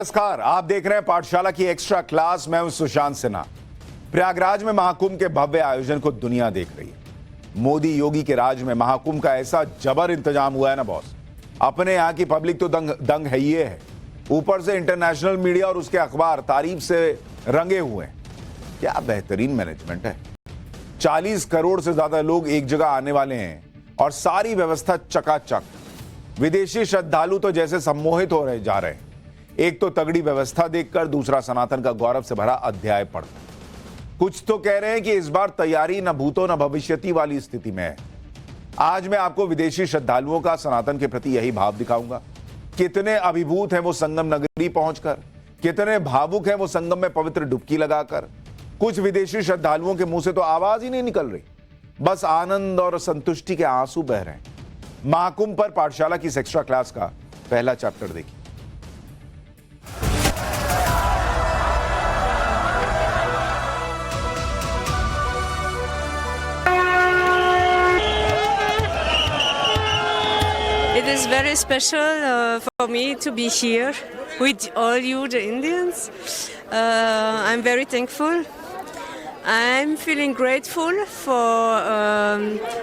नमस्कार, आप देख रहे हैं पाठशाला की एक्स्ट्रा क्लास। मैं हूं सुशांत सिन्हा। प्रयागराज में महाकुंभ के भव्य आयोजन को दुनिया देख रही है। मोदी योगी के राज में महाकुंभ का ऐसा जबर इंतजाम हुआ है ना बॉस, अपने यहां की पब्लिक तो दंग है ही है। ऊपर से इंटरनेशनल मीडिया और उसके अखबार तारीफ से रंगे हुए हैं। क्या बेहतरीन मैनेजमेंट है। 40 करोड़ से ज्यादा लोग एक जगह आने वाले हैं और सारी व्यवस्था चकाचक। विदेशी श्रद्धालु तो जैसे सम्मोहित हो रहे जा रहे हैं। एक तो तगड़ी व्यवस्था देखकर, दूसरा सनातन का गौरव से भरा अध्याय पढ़कर। कुछ तो कह रहे हैं कि इस बार तैयारी न भूतो न भविष्यति वाली स्थिति में है। आज मैं आपको विदेशी श्रद्धालुओं का सनातन के प्रति यही भाव दिखाऊंगा। कितने अभिभूत हैं वो संगम नगरी पहुंचकर, कितने भावुक हैं वो संगम में पवित्र डुबकी लगाकर। कुछ विदेशी श्रद्धालुओं के मुंह से तो आवाज ही नहीं निकल रही, बस आनंद और संतुष्टि के आंसू बह रहे हैं। महाकुंभ पर पाठशाला की इस एक्स्ट्रा क्लास का पहला चैप्टर देखिए। It is very special for me to be here with all you, the Indians. I'm very thankful. I'm feeling grateful for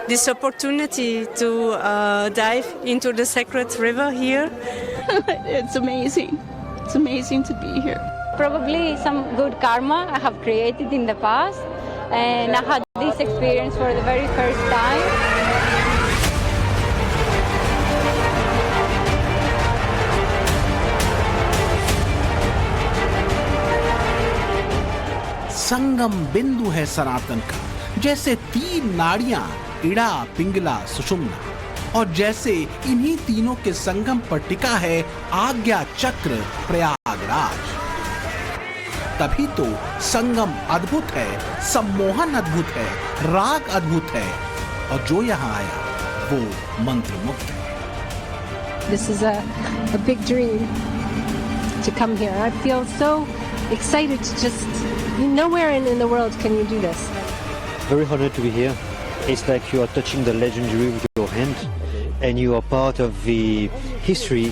this opportunity to dive into the sacred river here. It's amazing. It's amazing to be here. Probably some good karma I have created in the past, and I had this experience for the very first time. संगम बिंदु है सनातन का, जैसे तीन नाड़ियां इड़ा, पिंगला, सुषुम्ना, और जैसे इन्हीं तीनों के संगम पर टिका है आज्ञा चक्र प्रयागराज। तभी तो संगम अद्भुत है, सम्मोहन अद्भुत है, राग अद्भुत है, और जो यहाँ आया वो मंत्र मुक्त है। This is a big dream to come here. I feel so excited to just, nowhere in the world can you do this. Very honored to be here. It's like you are touching the legendary with your hand, and you are part of the history.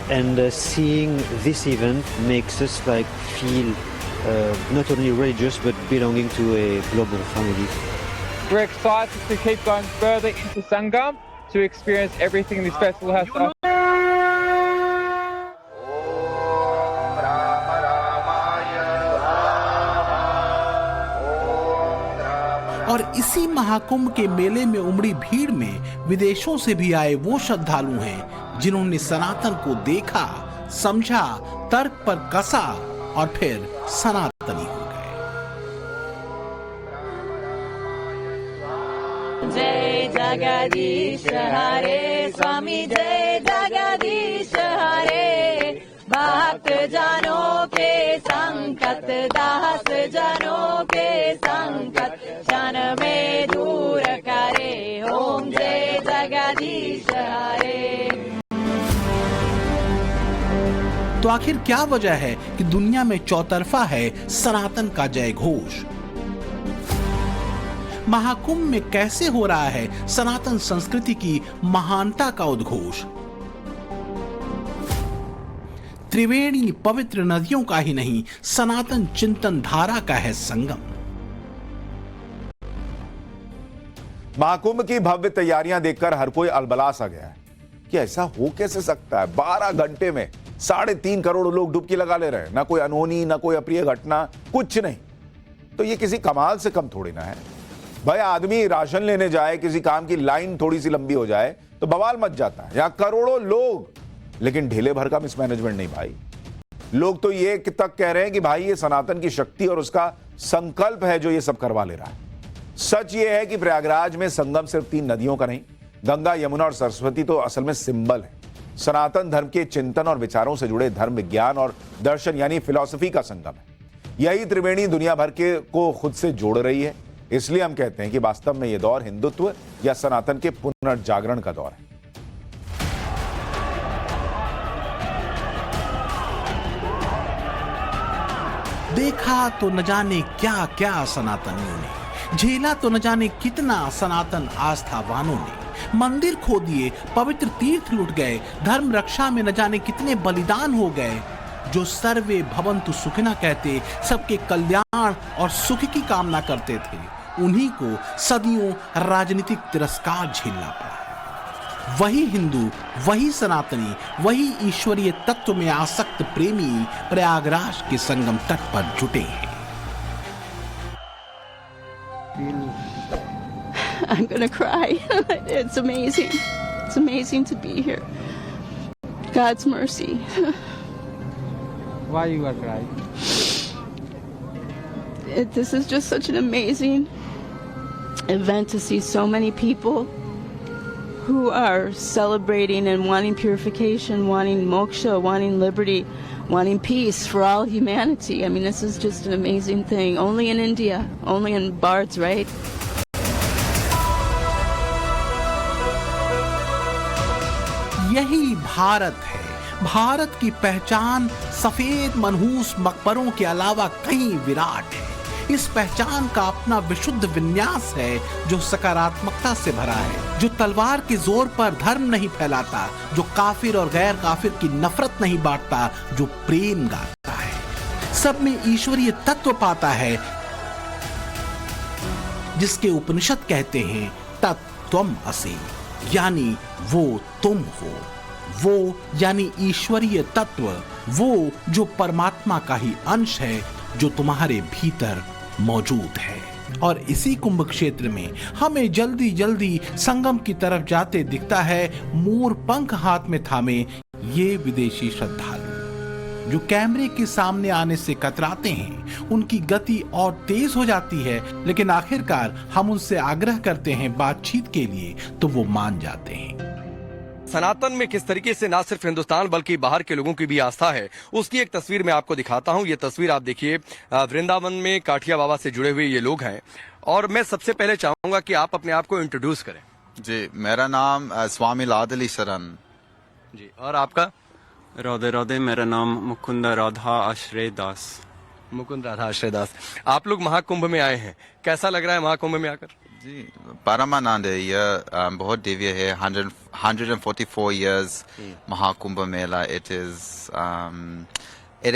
And seeing this event makes us like feel not only religious but belonging to a global family. We're excited to keep going further into Sangam to experience everything this festival has to offer. और इसी महाकुंभ के मेले में उमड़ी भीड़ में विदेशों से भी आए वो श्रद्धालु हैं जिन्होंने सनातन को देखा, समझा, तर्क पर कसा और फिर सनातनी हो गए। जय जगदीश हरे स्वामी, जय जगदीश हरे। भक्त जनों के संकट, दास जनों के संकट क्षण में दूर करे। ओम जय जगदीश हरे। तो आखिर क्या वजह है कि दुनिया में चौतरफा है सनातन का जय घोष? महाकुंभ में कैसे हो रहा है सनातन संस्कृति की महानता का उद्घोष? त्रिवेणी पवित्र नदियों का ही नहीं, सनातन चिंतन धारा का है संगम। महाकुंभ की भव्य तैयारियां देखकर हर कोई अलबला सा गया है कि ऐसा हो कैसे सकता है। 12 घंटे में 3.5 करोड़ लोग डुबकी लगा ले रहे हैं। ना कोई अनहोनी, ना कोई अप्रिय घटना, कुछ नहीं। तो ये किसी कमाल से कम थोड़ी ना है भाई। आदमी राशन लेने जाए, किसी काम की लाइन थोड़ी सी लंबी हो जाए तो बवाल मच जाता है। यहां करोड़ों लोग, लेकिन ढीले भर का मिसमैनेजमेंट नहीं भाई। लोग तो ये तक कह रहे हैं कि भाई ये सनातन की शक्ति और उसका संकल्प है जो ये सब करवा ले रहा है। सच ये है कि प्रयागराज में संगम सिर्फ 3 नदियों का नहीं, गंगा, यमुना और सरस्वती तो असल में सिंबल है। सनातन धर्म के चिंतन और विचारों से जुड़े धर्म, विज्ञान और दर्शन यानी फिलॉसफी का संगम है। यही त्रिवेणी दुनिया भर के को खुद से जोड़ रही है। इसलिए हम कहते हैं कि वास्तव में यह दौर हिंदुत्व या सनातन के पुनर्जागरण का दौर है। देखा तो न जाने क्या क्या सनातनियों ने, झेला तो न जाने कितना सनातन आस्थावानों ने। मंदिर खो दिए, पवित्र तीर्थ लुट गए, धर्म रक्षा में न जाने कितने बलिदान हो गए। जो सर्वे भवन्तु सुखिनः कहते सबके कल्याण और सुख की कामना करते थे, उन्हीं को सदियों राजनीतिक तिरस्कार झेलना पड़ा। वही हिंदू, वही सनातनी, वही ईश्वरीय तत्व में आसक्त प्रेमी प्रयागराज के संगम तट पर जुटे हैं। I'm gonna cry. It's amazing. It's amazing to be here. God's mercy. Why you are crying? This is just such an amazing event to see so many people who are celebrating and wanting purification, wanting moksha, wanting liberty, wanting peace for all humanity. I mean, this is just an amazing thing. Only in India, only in Bhards, right? यही भारत है। भारत की पहचान सफेद मनहूस मकबरों के अलावा कहीं विराट है। इस पहचान का अपना विशुद्ध विन्यास है जो सकारात्मकता से भरा है, जो तलवार के जोर पर धर्म नहीं फैलाता, जो काफिर और गैर काफिर की नफरत नहीं बांटता, जो प्रेम गाता है, सब में ईश्वरीय तत्व पाता है, जिसके उपनिषद कहते हैं तत्त्वम् असि, यानी वो तुम हो। वो यानी ईश्वरीय तत्व, वो जो परमात्मा का ही अंश है, जो तुम्हारे भीतर मौजूद है। और इसी कुंभ क्षेत्र में हमें जल्दी जल्दी संगम की तरफ जाते दिखता है मोर पंख हाथ में थामे ये विदेशी श्रद्धालु, जो कैमरे के सामने आने से कतराते हैं। उनकी गति और तेज हो जाती है, लेकिन आखिरकार हम उनसे आग्रह करते हैं बातचीत के लिए तो वो मान जाते हैं। सनातन में किस तरीके से ना सिर्फ हिंदुस्तान बल्कि बाहर के लोगों की भी आस्था है, उसकी एक तस्वीर मैं आपको दिखाता हूं। ये तस्वीर आप देखिए, वृंदावन में काठिया बाबा से जुड़े हुए ये लोग हैं। और मैं सबसे पहले चाहूंगा कि आप अपने आप को इंट्रोड्यूस करें। जी, मेरा नाम स्वामी लादली शरण जी। और आपका? राधे राधे, मेरा नाम मुकुंद राधा आश्रय दास। मुकुंद राधा आश्रय दास। आप लोग महाकुंभ में आए हैं, कैसा लग रहा है महाकुंभ में आकर? जी, परमानंद है। यह बहुत दिव्य है। 144 years Mahakumbh Mela. It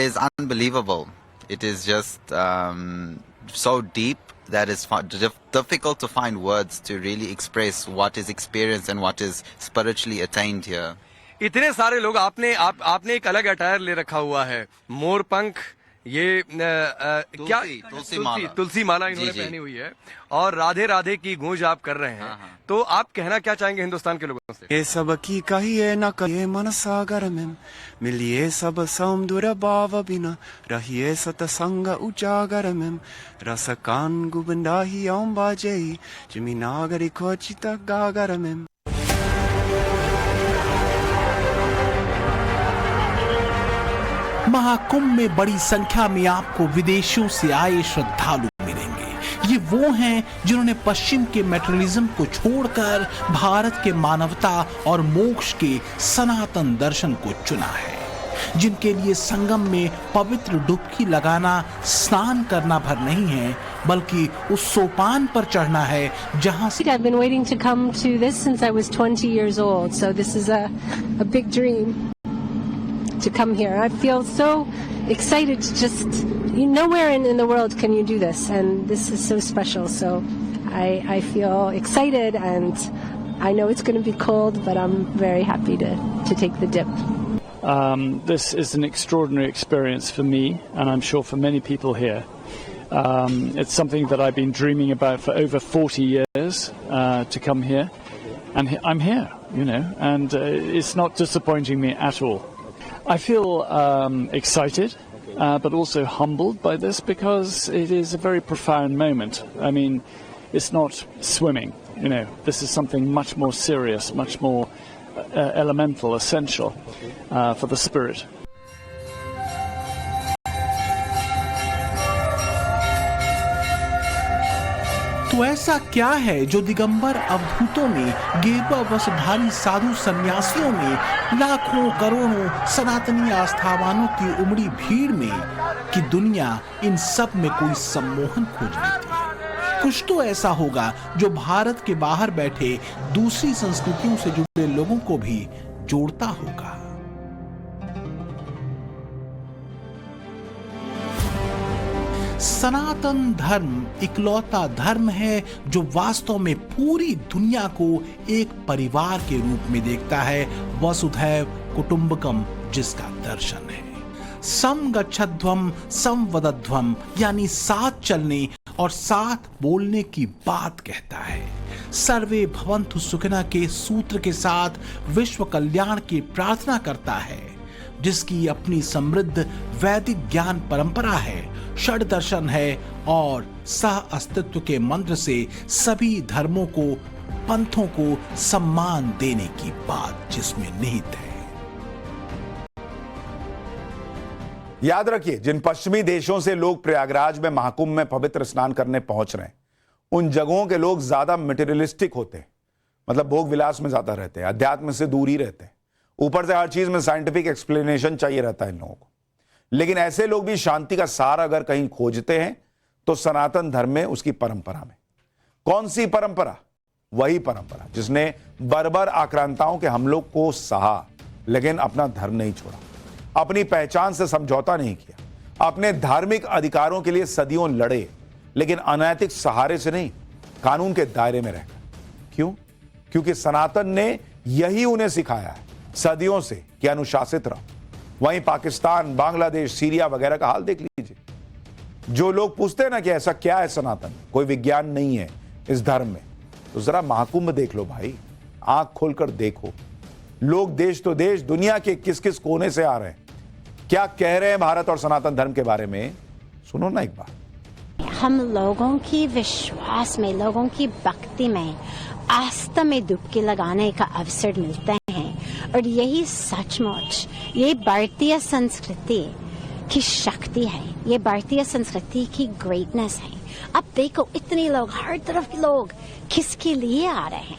is unbelievable. It is just so deep that it's difficult to find words to really express what is experienced and what is spiritually attained here. इतने सारे लोग, आपने एक अलग अटायर ले रखा हुआ है, मोर पंख, ये क्या तुलसी माला इन्होंने पहनी हुई है और राधे राधे की गूंज आप कर रहे हैं। तो आप कहना क्या चाहेंगे हिंदुस्तान के लोगों से? ये सब की कहिए न कहिए मन सागर में, मिलिए सब समुद्र भाव बिना, रहिए सतसंग उजागर में, रस कान गुबंदा ही ओम बाजे, जिमी नागरी खोचित गागर में। महाकुंभ में बड़ी संख्या में आपको विदेशों से आए श्रद्धालु मिलेंगे। ये वो हैं जिन्होंने पश्चिम के मेटेरियलिज्म को छोड़कर भारत के मानवता और मोक्ष के सनातन दर्शन को चुना है, जिनके लिए संगम में पवित्र डुबकी लगाना स्नान करना भर नहीं है, बल्कि उस सोपान पर चढ़ना है जहां से I've been waiting to come to this since I was 20 years old, so this is a big dream to come here. I feel so excited to just, nowhere in the world can you do this, and this is so special. So I feel excited, and I know it's going to be cold, but I'm very happy to take the dip. This is an extraordinary experience for me, and I'm sure for many people here. It's something that I've been dreaming about for over 40 years, to come here, and I'm here, and it's not disappointing me at all. I feel excited, but also humbled by this, because it is a very profound moment. I mean, it's not swimming, this is something much more serious, much more elemental, essential for the spirit. तो ऐसा क्या है जो दिगंबर अवधूतों में, गेरुआ वस्त्रधारी साधु सन्यासियों में, लाखों करोड़ों सनातनी आस्थावानों की उमड़ी भीड़ में, कि दुनिया इन सब में कोई सम्मोहन खोज लेती है। कुछ तो ऐसा होगा जो भारत के बाहर बैठे दूसरी संस्कृतियों से जुड़े लोगों को भी जोड़ता होगा। सनातन धर्म इकलौता धर्म है जो वास्तव में पूरी दुनिया को एक परिवार के रूप में देखता है, वसुधैव कुटुंबकम जिसका दर्शन है। सम गच्छध्वम सम वदध्वम यानी साथ चलने और साथ बोलने की बात कहता है। सर्वे भवन्तु सुखिनः के सूत्र के साथ विश्व कल्याण की प्रार्थना करता है, जिसकी अपनी समृद्ध वैदिक ज्ञान परंपरा है, षड दर्शन है और सह अस्तित्व के मंत्र से सभी धर्मों को, पंथों को सम्मान देने की बात जिसमें निहित है। याद रखिए, जिन पश्चिमी देशों से लोग प्रयागराज में महाकुंभ में पवित्र स्नान करने पहुंच रहे हैं, उन जगहों के लोग ज्यादा मटेरियलिस्टिक होते हैं, मतलब भोग विलास में ज्यादा रहते हैं, अध्यात्म से दूर ही रहते हैं। ऊपर से हर चीज में साइंटिफिक एक्सप्लेनेशन चाहिए रहता है इन लोगों को। लेकिन ऐसे लोग भी शांति का सार अगर कहीं खोजते हैं तो सनातन धर्म में, उसकी परंपरा में। कौन सी परंपरा? वही परंपरा जिसने बर्बर आक्रांताओं के हमलों को सहा, लेकिन अपना धर्म नहीं छोड़ा, अपनी पहचान से समझौता नहीं किया, अपने धार्मिक अधिकारों के लिए सदियों लड़े, लेकिन अनैतिक सहारे से नहीं, कानून के दायरे में रहकर। क्यों? क्योंकि सनातन ने यही उन्हें सिखाया है सदियों से कि अनुशासित रहो। वहीं पाकिस्तान, बांग्लादेश, सीरिया वगैरह का हाल देख लीजिए। जो लोग पूछते हैं ना कि ऐसा क्या है सनातन, कोई विज्ञान नहीं है इस धर्म में, तो जरा महाकुंभ देख लो भाई, आंख खोलकर देखो। लोग देश तो देश, दुनिया के किस किस कोने से आ रहे हैं, क्या कह रहे हैं भारत और सनातन धर्म के बारे में, सुनो ना एक बार। हम लोगों की विश्वास में, लोगों की भक्ति में, आस्था में डुबकी लगाने का अवसर मिलता है, और यही सचमुच ये भारतीय संस्कृति की शक्ति है, ये भारतीय संस्कृति की ग्रेटनेस है। अब देखो, इतने लोग, हर तरफ के लोग किसके लिए आ रहे हैं?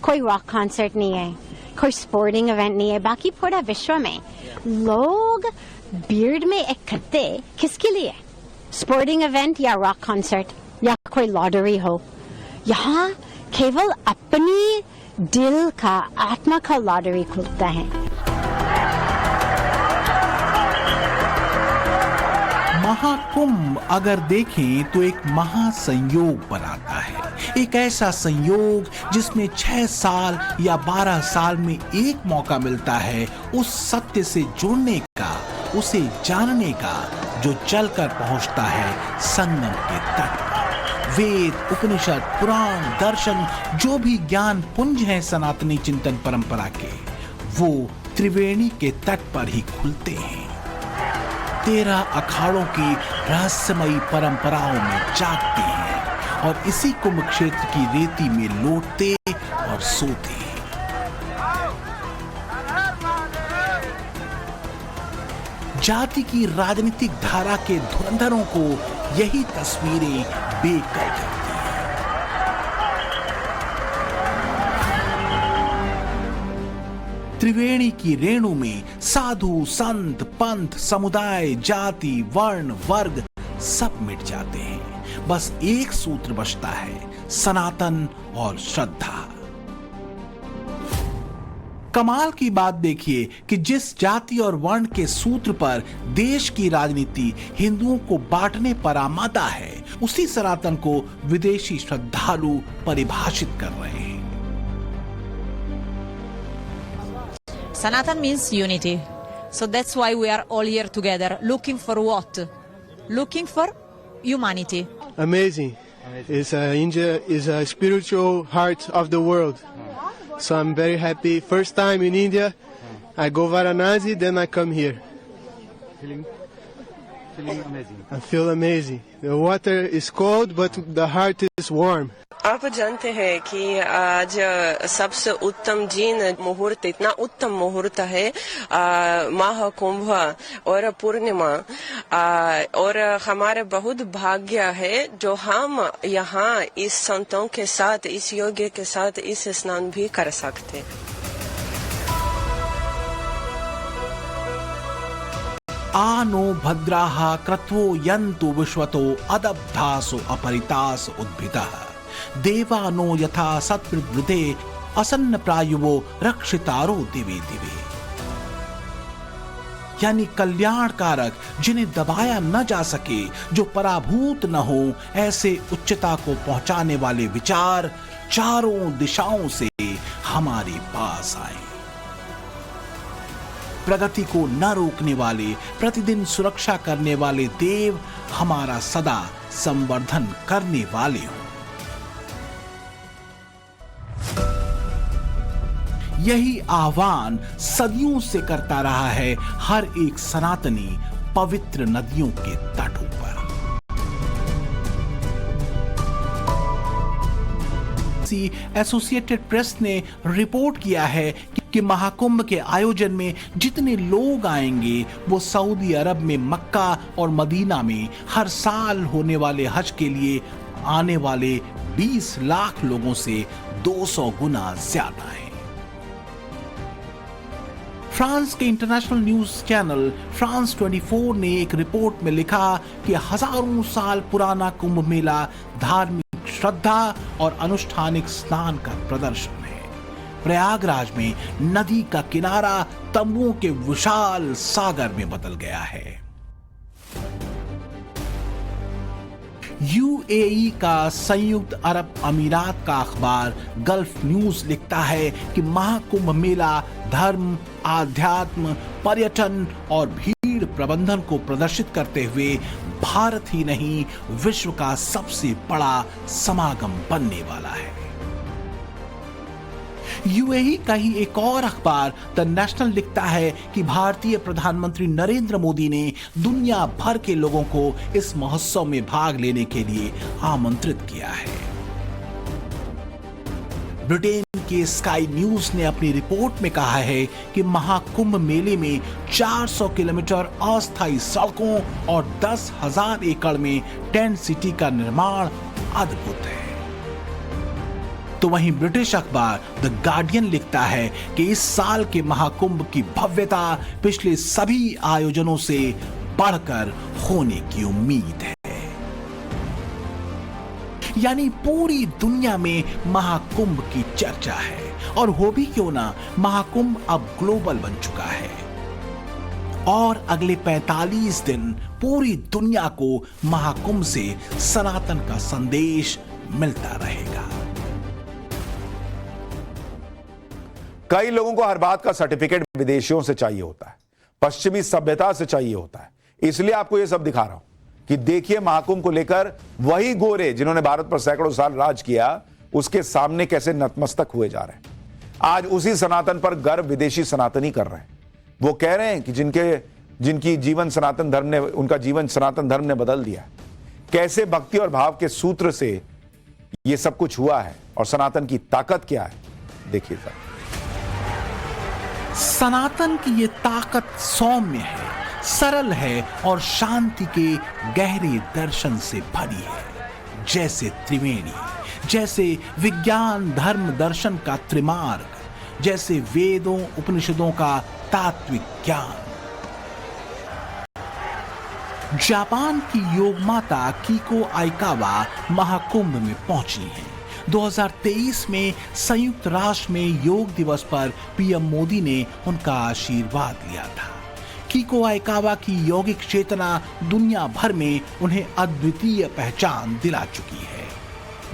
कोई रॉक कॉन्सर्ट नहीं है, कोई स्पोर्टिंग इवेंट नहीं है, बाकी पूरा विश्व में लोग भीड़ में इकट्ठे किसके लिए? स्पोर्टिंग इवेंट या रॉक कॉन्सर्ट या कोई लॉटरी हो। यहाँ केवल अपनी दिल का, आत्मा का लॉटरी खुलता है। महाकुंभ अगर देखें तो एक महासंयोग बनाता है, एक ऐसा संयोग जिसमें 6 साल या 12 साल में एक मौका मिलता है उस सत्य से जुड़ने का, उसे जानने का, जो चलकर पहुंचता है संगम के तट पर। वेद, उपनिषद, पुराण, दर्शन, जो भी ज्ञान पुंज हैं सनातनी चिंतन परंपरा के, वो त्रिवेणी के तट पर ही खुलते हैं। 13 अखाड़ों की रहस्यमयी परंपराओं में जागते हैं और इसी कुंभ क्षेत्र की रेती में लौटते और सोते हैं। जाति की राजनीतिक धारा के धुरंधरों को यही तस्वीरें बेकर करती हैं। त्रिवेणी की रेणु में साधु, संत, पंथ, समुदाय, जाति, वर्ण, वर्ग सब मिट जाते हैं। बस एक सूत्र बचता है, सनातन और श्रद्धा। कमाल की बात देखिए कि जिस जाति और वर्ण के सूत्र पर देश की राजनीति हिंदुओं को बांटने पर आमादा है, उसी सनातन को विदेशी श्रद्धालु परिभाषित कर रहे हैं। Sanatan means unity. So that's why we are all here together. Looking for what? Looking for humanity. Amazing. India is a spiritual heart of the world. So I'm very happy. First time in India. I go Varanasi, then I come here. Feeling amazing. I feel amazing. The water is cold, but the heart is warm. आप जानते हैं कि आज सबसे उत्तम gene मुहूर्त, इतना उत्तम मुहूर्त है महाकुंभ और पूर्णिमा, और हमारे बहुत भाग्य है जो हम यहाँ इस संतों के साथ, इस योग्य के साथ इस स्नान भी कर सकते। आनो भद्राः क्रत्वो यन्तु विश्वतो अदब्धासो अपरितास उद्भितः देवानो यथा सत्प्रवृते असन्न प्रायुवो रक्षितारो दिवे दिवे। यानी कल्याणकारक, जिन्हें दबाया न जा सके, जो पराभूत न हो, ऐसे उच्चता को पहुंचाने वाले विचार चारों दिशाओं से हमारे पास आए। प्रगति को न रोकने वाले, प्रतिदिन सुरक्षा करने वाले देव हमारा सदा संवर्धन करने वाले हों। यही आह्वान सदियों से करता रहा है हर एक सनातनी पवित्र नदियों के तटों पर। एसोसिएटेड प्रेस ने रिपोर्ट किया है कि महाकुंभ के आयोजन में जितने लोग आएंगे वो सऊदी अरब में मक्का और मदीना में हर साल होने वाले हज के लिए आने वाले 20 लाख लोगों से 200 गुना ज्यादा है। फ्रांस के इंटरनेशनल न्यूज चैनल फ्रांस 24 ने एक रिपोर्ट में लिखा कि हजारों साल पुराना कुंभ मेला धार्मिक श्रद्धा और अनुष्ठानिक स्नान का प्रदर्शन है। प्रयागराज में नदी का किनारा तंबुओं के विशाल सागर में बदल गया है। यूएई का संयुक्त अरब अमीरात का अखबार गल्फ न्यूज लिखता है कि महाकुंभ मेला धर्म, आध्यात्म, पर्यटन और भीड़ प्रबंधन को प्रदर्शित करते हुए भारत ही नहीं विश्व का सबसे बड़ा समागम बनने वाला है। यूएई का ही एक और अखबार द नेशनल लिखता है कि भारतीय प्रधानमंत्री नरेंद्र मोदी ने दुनिया भर के लोगों को इस महोत्सव में भाग लेने के लिए आमंत्रित किया है। ब्रिटेन के स्काई न्यूज ने अपनी रिपोर्ट में कहा है कि महाकुंभ मेले में 400 किलोमीटर अस्थायी सड़कों और 10,000 एकड़ में टेंट सिटी का निर्माण अद्भुत है। तो वहीं ब्रिटिश अखबार द गार्डियन लिखता है कि इस साल के महाकुंभ की भव्यता पिछले सभी आयोजनों से बढ़कर होने की उम्मीद है। यानी पूरी दुनिया में महाकुंभ की चर्चा है, और हो भी क्यों ना, महाकुंभ अब ग्लोबल बन चुका है और अगले 45 दिन पूरी दुनिया को महाकुंभ से सनातन का संदेश मिलता रहेगा। कई लोगों को हर बात का सर्टिफिकेट विदेशियों से चाहिए होता है, पश्चिमी सभ्यता से चाहिए होता है, इसलिए आपको यह सब दिखा रहा हूं कि देखिए महाकुंभ को लेकर वही गोरे जिन्होंने भारत पर सैकड़ों साल राज किया, उसके सामने कैसे नतमस्तक हुए जा रहे हैं। आज उसी सनातन पर गर्व विदेशी सनातनी कर रहे हैं। वो कह रहे हैं कि जिनकी जीवन सनातन धर्म ने, उनका जीवन सनातन धर्म ने बदल दिया। कैसे भक्ति और भाव के सूत्र से यह सब कुछ हुआ है और सनातन की ताकत क्या है, देखिए सर। सनातन की ये ताकत सौम्य है, सरल है और शांति के गहरे दर्शन से भरी है। जैसे त्रिवेणी, जैसे विज्ञान धर्म दर्शन का त्रिमार्ग, जैसे वेदों उपनिषदों का तात्विक ज्ञान। जापान की योग माता कीको आइकावा महाकुंभ में पहुंची हैं। 2023 में संयुक्त राष्ट्र में योग दिवस पर पीएम मोदी ने उनका आशीर्वाद लिया था। कीको आइकावा की यौगिक चेतना दुनिया भर में उन्हें अद्वितीय पहचान दिला चुकी है।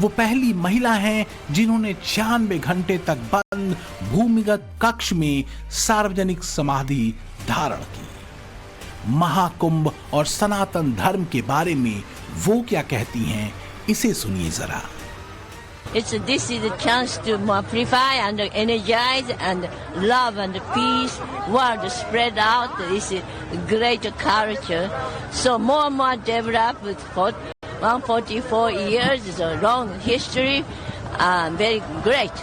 वो पहली महिला हैं जिन्होंने 96 घंटे तक बंद भूमिगत कक्ष में सार्वजनिक समाधि धारण की। महाकुंभ और सनातन धर्म के बारे में वो क्या कहती हैं, इसे सुनिए जरा। This is a chance to purify and energize and love and peace world spread out. This is great culture. So more and more developed with 144 years. It's a long history. Very great.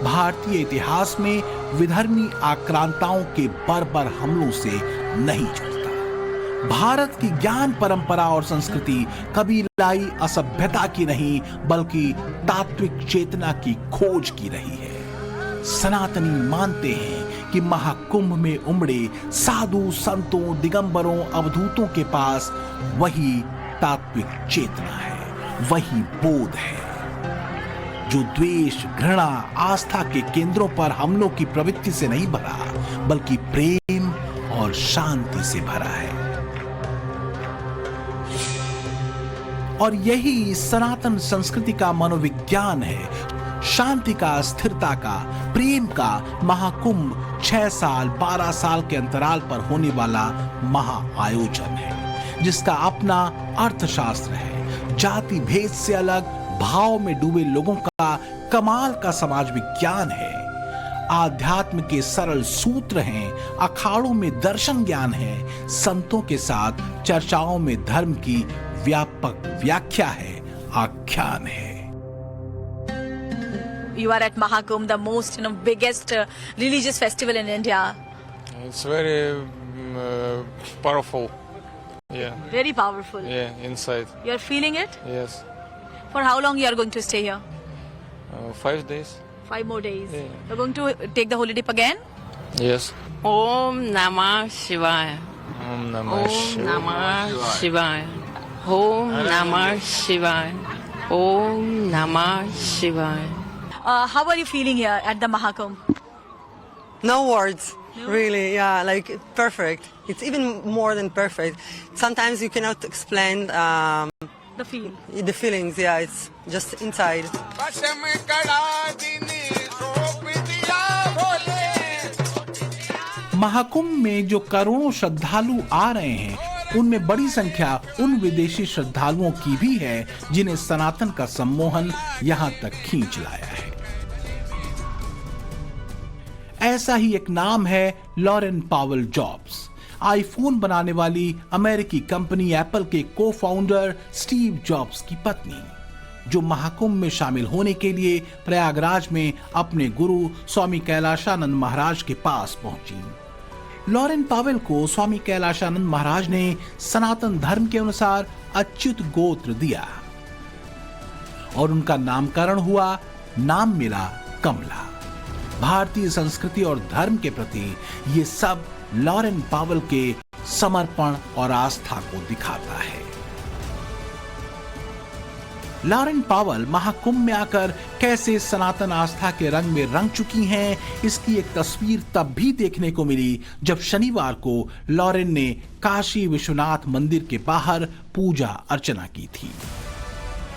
भारतीय इतिहास में विधर्मी आक्रांताओं के बर्बर हमलों से नहीं चूकता। भारत की ज्ञान परंपरा और संस्कृति कभी लाई असभ्यता की नहीं, बल्कि तात्विक चेतना की खोज की रही है। सनातनी मानते हैं कि महाकुंभ में उमड़े साधु संतों, दिगंबरों, अवधूतों के पास वही तात्विक चेतना है, वही बोध है जो द्वेष, घृणा, आस्था के केंद्रों पर हमलों की प्रवृत्ति से नहीं भरा, बल्कि प्रेम और शांति से भरा है। और यही सनातन संस्कृति का मनोविज्ञान है। शांति का, स्थिरता का, प्रेम का महाकुंभ 6 साल, 12 साल के अंतराल पर होने वाला महाआयोजन है, जिसका अपना अर्थशास्त्र है, जाति भेद से अलग भाव में डूबे लोगों का कमाल का समाज विज्ञान है, आध्यात्म के सरल सूत्र हैं, अखाड़ों में दर्शन ज्ञान है, संतों के साथ चर्चाओं में धर्म की व्यापक व्याख्या है, आख्यान है। You are at Mahakumbh, the most biggest religious festival in India. It's very powerful. Yeah. Very powerful. Yeah, inside. You are feeling it? Yes. For how long you are going to stay here? 5 days. 5 more days. Yeah. You're going to take the holy dip again? Yes. Om Namah Shivaya. Om Namah Om Namah Shivaya. Om Namah Shivaya. Om Namah Shivaya. How are you feeling here at the Mahakumbh? No words, really, yeah, like perfect. It's even more than perfect. Sometimes you cannot explain the feel. The feelings, yeah, it's just inside. Mahakumbh में जो करोड़ों श्रद्धालु आ रहे हैं, उनमें बड़ी संख्या उन विदेशी श्रद्धालुओं की भी है जिन्हें सनातन का सम्मोहन यहां तक खींच लाया है। ऐसा ही एक नाम है लॉरेन पावेल जॉब्स, आईफोन बनाने वाली अमेरिकी कंपनी एप्पल के को फाउंडर स्टीव जॉब्स की पत्नी, जो महाकुंभ में शामिल होने के लिए प्रयागराज में अपने गुरु स्वामी कैलाशानंद महाराज के पास पहुंची। लॉरेन पावेल को स्वामी कैलाशानंद महाराज ने सनातन धर्म के अनुसार अच्युत गोत्र दिया और उनका नामकरण हुआ, नाम मिला कमला। भारतीय संस्कृति और धर्म के प्रति ये सब लॉरेन पावेल के समर्पण और आस्था को दिखाता है। लॉरेन पावेल महाकुंभ में आकर कैसे सनातन आस्था के रंग में रंग चुकी हैं, इसकी एक तस्वीर तब भी देखने को मिली जब शनिवार को लॉरेन ने काशी विश्वनाथ मंदिर के बाहर पूजा अर्चना की थी।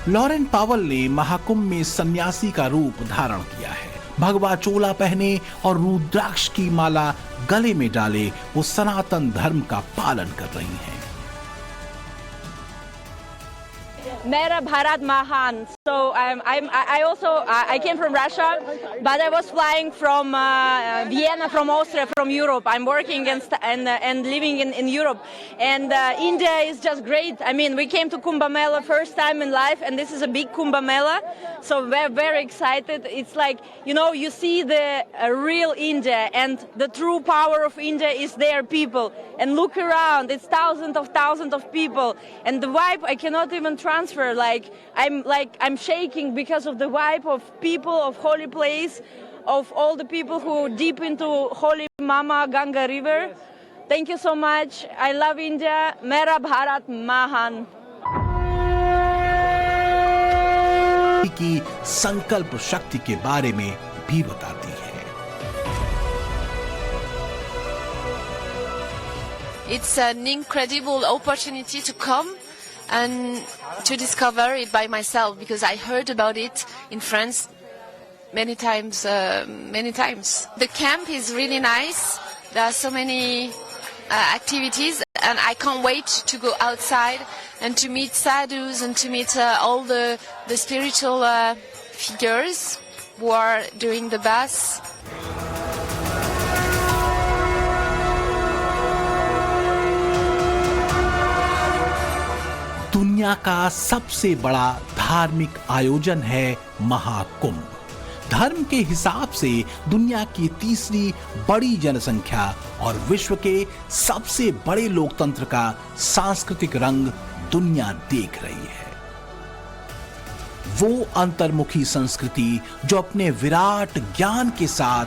लॉरेन पावेल ने महाकुंभ में सन्यासी का रूप धारण किया है। भगवा चोला पहने और रुद्राक्ष की माला गले में डाले वो सनातन धर्म का पालन कर रही हैं। Mera Bharat Mahan. So I came from Russia, but I was flying from Vienna, from Austria, from Europe. I'm working and living in Europe, and India is just great. I mean, we came to Kumbh Mela first time in life, and this is a big Kumbh Mela, so we're very excited. It's like, you know, you see the real India, and the true power of India is their people. And look around, it's thousands of people, and the vibe I cannot even transfer. I'm shaking because of the vibe of people, of holy place, of all the people who deep into holy Mama Ganga river. Thank you so much. I love India. Mera Bharat Mahan. की संकल्प शक्ति के बारे में भी बताती है। It's an incredible opportunity to come and to discover it by myself, because I heard about it in France many times. The camp is really nice. There are so many activities, and I can't wait to go outside and to meet sadhus and to meet all the spiritual figures who are doing the Bass. दुनिया का सबसे बड़ा धार्मिक आयोजन है महाकुंभ। धर्म के हिसाब से दुनिया की तीसरी बड़ी जनसंख्या और विश्व के सबसे बड़े लोकतंत्र का सांस्कृतिक रंग दुनिया देख रही है। वो अंतर्मुखी संस्कृति जो अपने विराट ज्ञान के साथ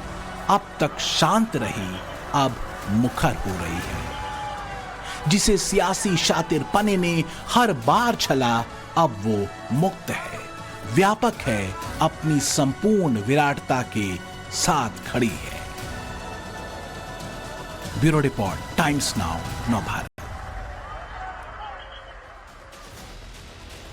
अब तक शांत रही, अब मुखर हो रही है। जिसे सियासी शातिरपने ने हर बार छला, अब वो मुक्त है। व्यापक है, अपनी संपूर्ण विराटता के साथ खड़ी है। Bureau report, times now, Navbharat.